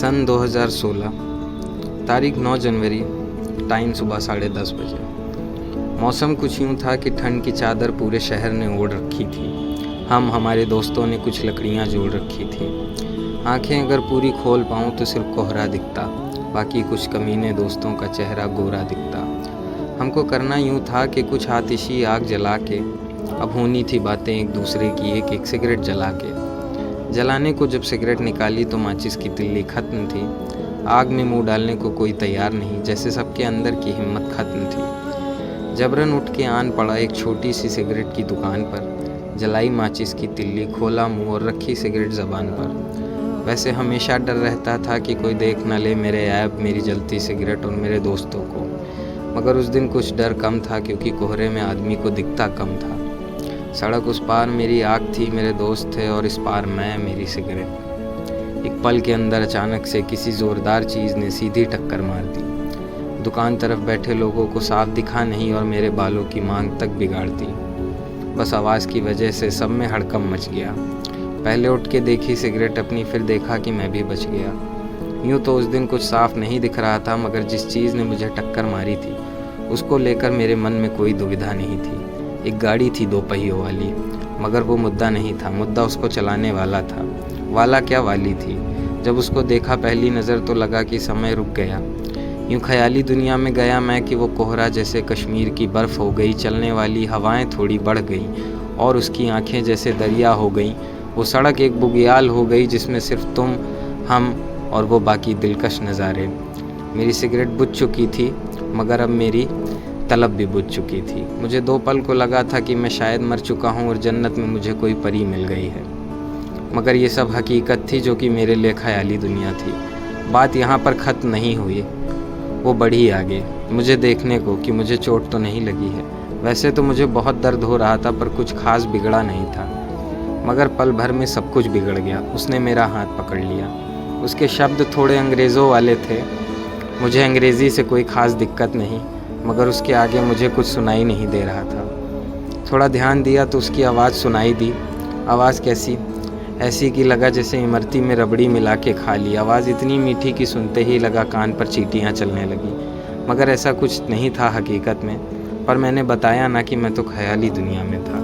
सन 2016, तारीख 9 जनवरी, टाइम सुबह 10:30 बजे। मौसम कुछ यूँ था कि ठंड की चादर पूरे शहर ने ओढ़ रखी थी। हमारे दोस्तों ने कुछ लकड़ियाँ जोड़ रखी थी। आंखें अगर पूरी खोल पाऊँ तो सिर्फ कोहरा दिखता, बाकी कुछ कमीने दोस्तों का चेहरा गोरा दिखता। हमको करना यूँ था कि कुछ आतिशी आग जला के, अब होनी थी बातें एक दूसरे की, एक सिगरेट जला के। जलाने को जब सिगरेट निकाली तो माचिस की तिल्ली खत्म थी। आग में मुंह डालने को कोई तैयार नहीं, जैसे सबके अंदर की हिम्मत खत्म थी। जबरन उठ के आन पड़ा एक छोटी सी सिगरेट की दुकान पर, जलाई माचिस की तिल्ली, खोला मुंह और रखी सिगरेट ज़बान पर। वैसे हमेशा डर रहता था कि कोई देख न ले मेरे ऐब, मेरी जलती सिगरेट और मेरे दोस्तों को। मगर उस दिन कुछ डर कम था, क्योंकि कोहरे में आदमी को दिखता कम था। सड़क उस पार मेरी आँख थी, मेरे दोस्त थे, और इस पार मैं, मेरी सिगरेट। एक पल के अंदर अचानक से किसी ज़ोरदार चीज़ ने सीधी टक्कर मार दी। दुकान तरफ बैठे लोगों को साफ दिखा नहीं और मेरे बालों की मांग तक बिगाड़ दी। बस आवाज़ की वजह से सब में हड़कंप मच गया। पहले उठ के देखी सिगरेट अपनी, फिर देखा कि मैं भी बच गया। यूँ तो उस दिन कुछ साफ नहीं दिख रहा था, मगर जिस चीज़ ने मुझे टक्कर मारी थी उसको लेकर मेरे मन में कोई दुविधा नहीं थी। एक गाड़ी थी 2 पहियों वाली, मगर वो मुद्दा नहीं था, मुद्दा उसको चलाने वाला था। वाला क्या, वाली थी। जब उसको देखा पहली नज़र तो लगा कि समय रुक गया। यूँ ख्याली दुनिया में गया मैं कि वो कोहरा जैसे कश्मीर की बर्फ़ हो गई, चलने वाली हवाएं थोड़ी बढ़ गई और उसकी आंखें जैसे दरिया हो गई। वो सड़क एक बुग्याल हो गई जिसमें सिर्फ तुम, हम और वो बाकी दिलकश नज़ारे। मेरी सिगरेट बुझ चुकी थी, मगर अब मेरी तलब भी बुझ चुकी थी। मुझे 2 पल को लगा था कि मैं शायद मर चुका हूँ और जन्नत में मुझे कोई परी मिल गई है, मगर ये सब हकीकत थी जो कि मेरे लिए ख्याली दुनिया थी। बात यहाँ पर ख़त्म नहीं हुई, वो बढ़ी आगे, मुझे देखने को कि मुझे चोट तो नहीं लगी है। वैसे तो मुझे बहुत दर्द हो रहा था, पर कुछ खास बिगड़ा नहीं था। मगर पल भर में सब कुछ बिगड़ गया। उसने मेरा हाथ पकड़ लिया। उसके शब्द थोड़े अंग्रेज़ों वाले थे। मुझे अंग्रेज़ी से कोई ख़ास दिक्कत नहीं, मगर उसके आगे मुझे कुछ सुनाई नहीं दे रहा था। थोड़ा ध्यान दिया तो उसकी आवाज़ सुनाई दी। आवाज़ कैसी? ऐसी कि लगा जैसे इमरती में रबड़ी मिला के खा ली। आवाज़ इतनी मीठी कि सुनते ही लगा कान पर चींटियाँ चलने लगी, मगर ऐसा कुछ नहीं था हकीकत में। पर मैंने बताया ना कि मैं तो ख्याली दुनिया में था।